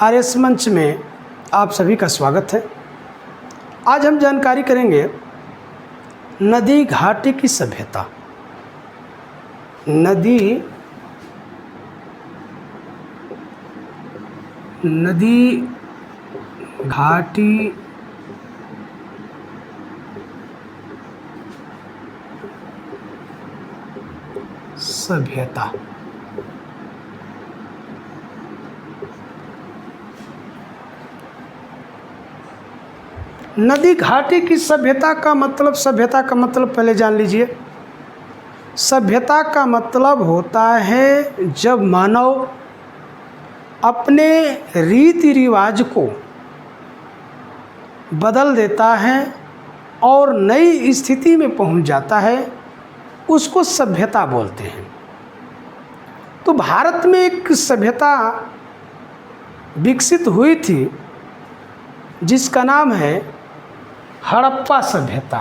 RS मंच में आप सभी का स्वागत है। आज हम जानकारी करेंगे नदी घाटी की सभ्यता। नदी घाटी सभ्यता। नदी घाटी की सभ्यता का मतलब पहले जान लीजिए। सभ्यता का मतलब होता है जब मानव अपने रीति रिवाज को बदल देता है और नई स्थिति में पहुंच जाता है, उसको सभ्यता बोलते हैं। तो भारत में एक सभ्यता विकसित हुई थी जिसका नाम है हड़प्पा सभ्यता।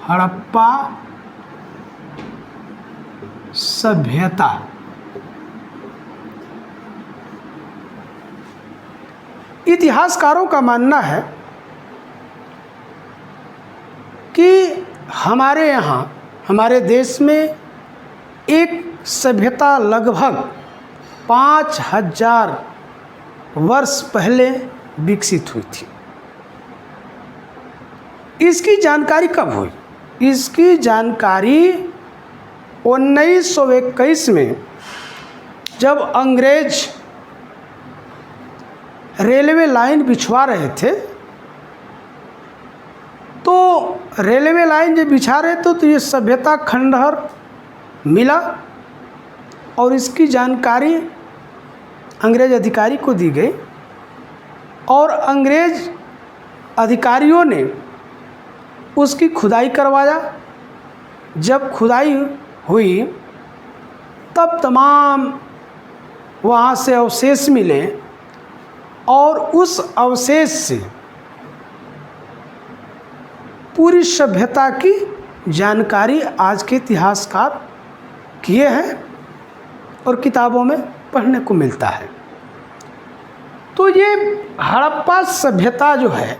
हड़प्पा सभ्यता। इतिहासकारों का मानना है कि हमारे यहाँ, हमारे देश में एक सभ्यता लगभग 5000 वर्ष पहले विकसित हुई थी। इसकी जानकारी कब हुई? इसकी जानकारी 1921 में जब अंग्रेज रेलवे लाइन बिछवा रहे थे, तो रेलवे लाइन जब बिछा रहे थे तो ये सभ्यता खंडहर मिला और इसकी जानकारी अंग्रेज अधिकारी को दी गई और अंग्रेज अधिकारियों ने उसकी खुदाई करवाया। जब खुदाई हुई तब तमाम वहाँ से अवशेष मिले और उस अवशेष से पूरी सभ्यता की जानकारी आज के इतिहासकार किए हैं और किताबों में पढ़ने को मिलता है। तो ये हड़प्पा सभ्यता जो है,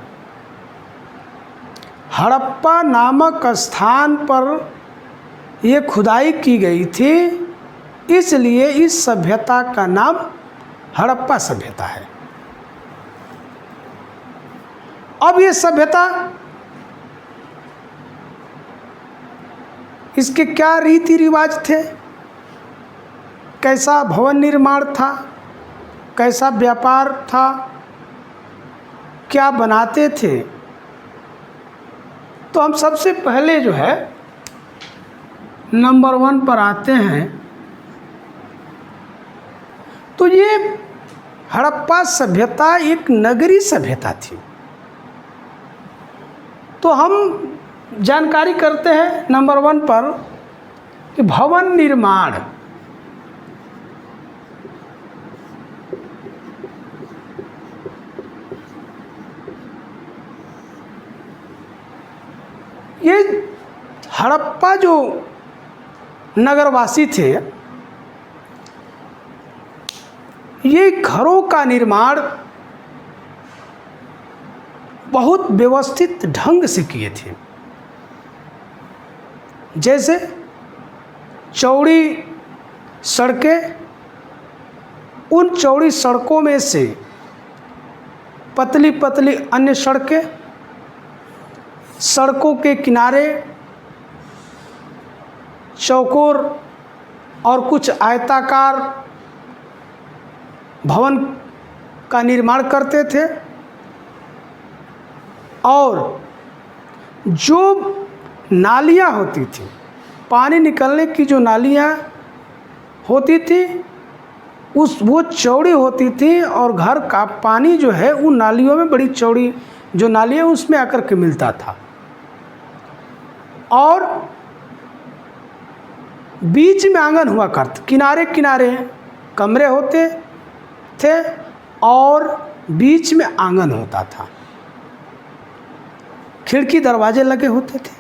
हड़प्पा नामक स्थान पर ये खुदाई की गई थी, इसलिए इस सभ्यता का नाम हड़प्पा सभ्यता है। अब ये सभ्यता, इसके क्या रीति रिवाज थे, कैसा भवन निर्माण था, कैसा व्यापार था, क्या बनाते थे, तो हम सबसे पहले जो है नंबर 1 पर आते हैं। तो ये हड़प्पा सभ्यता एक नगरीय सभ्यता थी। तो हम जानकारी करते हैं नंबर 1 पर कि भवन निर्माण। ये हड़प्पा जो नगरवासी थे, ये घरों का निर्माण बहुत व्यवस्थित ढंग से किए थे। जैसे चौड़ी सड़कें, उन चौड़ी सड़कों में से पतली पतली अन्य सड़कें, सड़कों के किनारे चौकोर और कुछ आयताकार भवन का निर्माण करते थे। और जो नालियाँ होती थी, पानी निकलने की जो नालियाँ होती थी, वो चौड़ी होती थी और घर का पानी जो है उन नालियों में, बड़ी चौड़ी जो नालियाँ उसमें आकर के मिलता था। और बीच में आंगन हुआ करता, किनारे किनारे कमरे होते थे और बीच में आंगन होता था। खिड़की दरवाजे लगे होते थे।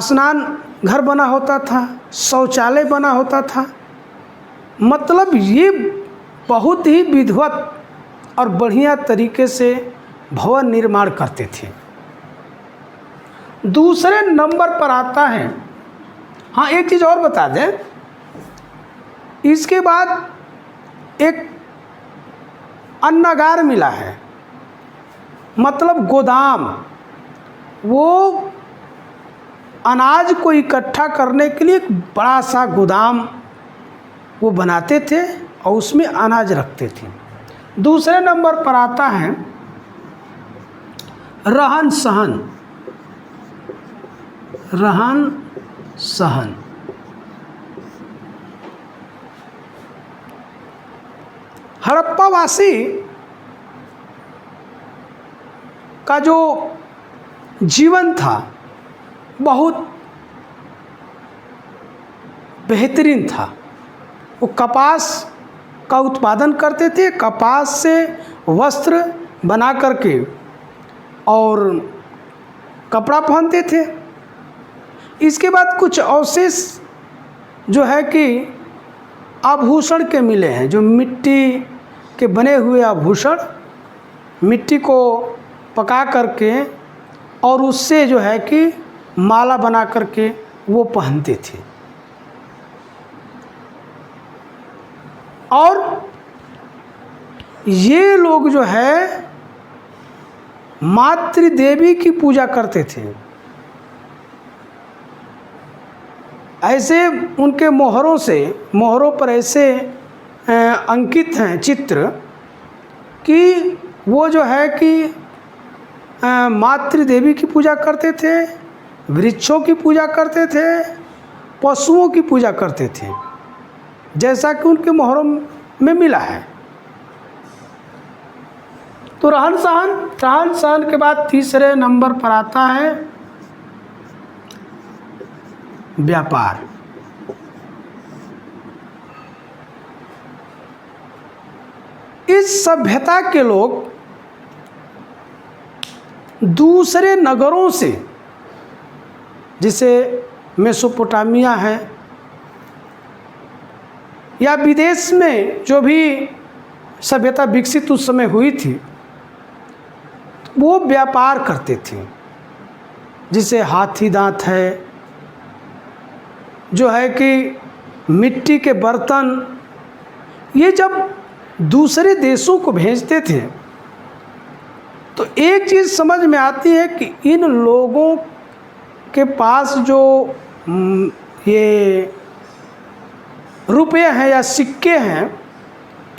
स्नान घर बना होता था, शौचालय बना होता था। मतलब ये बहुत ही विधिवत और बढ़िया तरीके से भवन निर्माण करते थे। दूसरे नंबर पर आता है, हाँ एक चीज़ और बता दें, इसके बाद एक अन्नागार मिला है, मतलब गोदाम। वो अनाज को इकट्ठा करने के लिए एक बड़ा सा गोदाम वो बनाते थे और उसमें अनाज रखते थे। दूसरे नंबर पर आता है रहन सहन। रहन सहन, हड़प्पावासी का जो जीवन था बहुत बेहतरीन था। वो कपास का उत्पादन करते थे, कपास से वस्त्र बना करके और कपड़ा पहनते थे। इसके बाद कुछ अवशेष जो है कि आभूषण के मिले हैं, जो मिट्टी के बने हुए आभूषण, मिट्टी को पका करके और उससे जो है कि माला बना करके वो पहनते थे। और ये लोग जो है मातृ देवी की पूजा करते थे। ऐसे उनके मोहरों पर ऐसे अंकित हैं चित्र कि वो जो है कि मातृ देवी की पूजा करते थे, वृक्षों की पूजा करते थे, पशुओं की पूजा करते थे, जैसा कि उनके मोहरों में मिला है। तो रहन सहन के बाद तीसरे नंबर पर आता है व्यापार। इस सभ्यता के लोग दूसरे नगरों से, जिसे मेसोपोटामिया है या विदेश में जो भी सभ्यता विकसित उस समय हुई थी, वो व्यापार करते थे। जिसे हाथी दांत है, जो है कि मिट्टी के बर्तन, ये जब दूसरे देशों को भेजते थे तो एक चीज़ समझ में आती है कि इन लोगों के पास जो ये रुपये हैं या सिक्के हैं,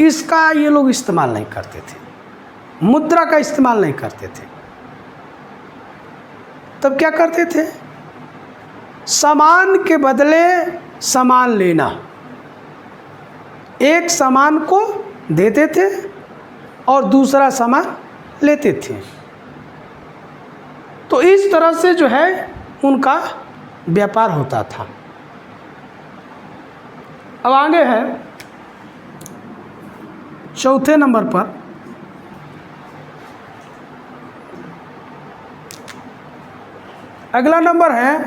इसका ये लोग इस्तेमाल नहीं करते थे, मुद्रा का इस्तेमाल नहीं करते थे। तब क्या करते थे? सामान के बदले सामान लेना। एक सामान को देते थे और दूसरा सामान लेते थे। तो इस तरह से जो है उनका व्यापार होता था। अब आगे है चौथे नंबर पर अगला नंबर है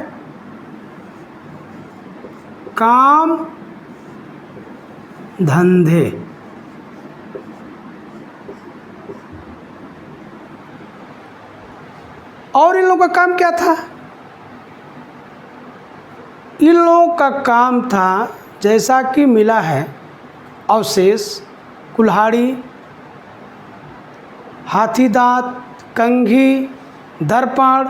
काम धंधे। और इन लोगों का काम क्या था? इन लोगों का काम था, जैसा कि मिला है अवशेष, कुल्हाड़ी, हाथी दांत, कंघी, दर्पण,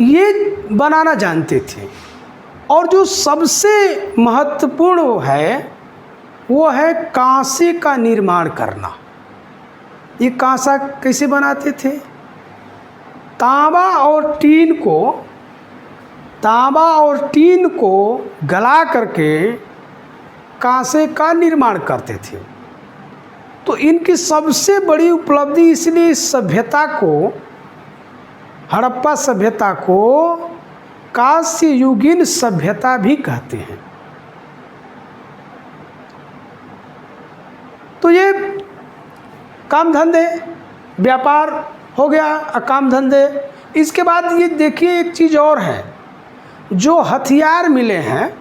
ये बनाना जानते थे। और जो सबसे महत्वपूर्ण है वो है कांसे का निर्माण करना। ये कांसा कैसे बनाते थे? तांबा और टीन को गला करके कांसे का निर्माण करते थे। तो इनकी सबसे बड़ी उपलब्धि, इसलिए इस सभ्यता को, हड़प्पा सभ्यता को कांस्य युगीन सभ्यता भी कहते हैं। तो ये काम धंधे, व्यापार हो गया, काम धंधे। इसके बाद ये देखिए एक चीज़ और है, जो हथियार मिले हैं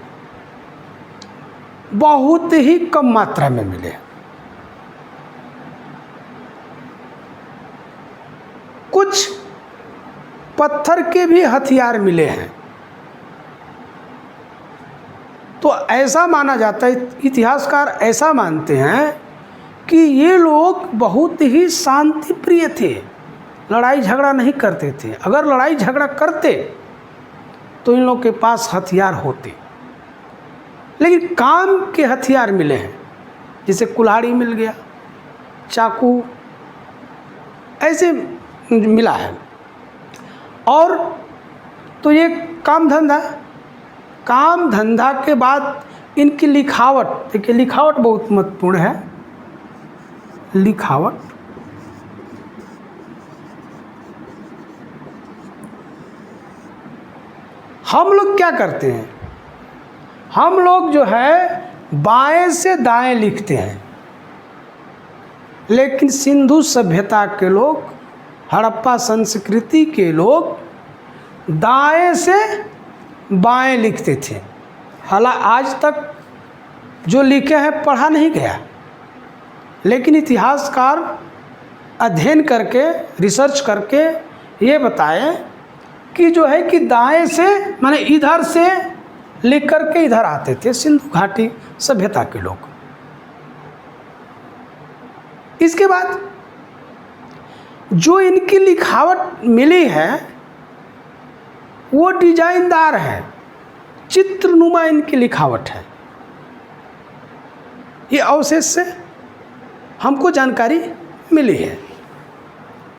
बहुत ही कम मात्रा में मिले। कुछ पत्थर के भी हथियार मिले हैं। तो ऐसा माना जाता है, इतिहासकार ऐसा मानते हैं कि ये लोग बहुत ही शांति प्रिय थे, लड़ाई झगड़ा नहीं करते थे। अगर लड़ाई झगड़ा करते तो इन लोग के पास हथियार होते, लेकिन काम के हथियार मिले हैं, जैसे कुल्हाड़ी मिल गया, चाकू, ऐसे मिला है। और तो ये काम धंधा के बाद इनकी लिखावट, देखिए लिखावट बहुत महत्वपूर्ण है। लिखावट, हम लोग क्या करते हैं, हम लोग जो है बाएं से दाएं लिखते हैं, लेकिन सिंधु सभ्यता के लोग, हड़प्पा संस्कृति के लोग दाएं से बाएं लिखते थे। हालांकि आज तक जो लिखे हैं पढ़ा नहीं गया, लेकिन इतिहासकार अध्ययन करके, रिसर्च करके ये बताए कि जो है कि दाएं से माने इधर से लिख करके इधर आते थे सिंधु घाटी सभ्यता के लोग। इसके बाद जो इनकी लिखावट मिली है वो डिजाइनदार है, चित्रनुमा इनकी लिखावट है। ये अवशेष से हमको जानकारी मिली है।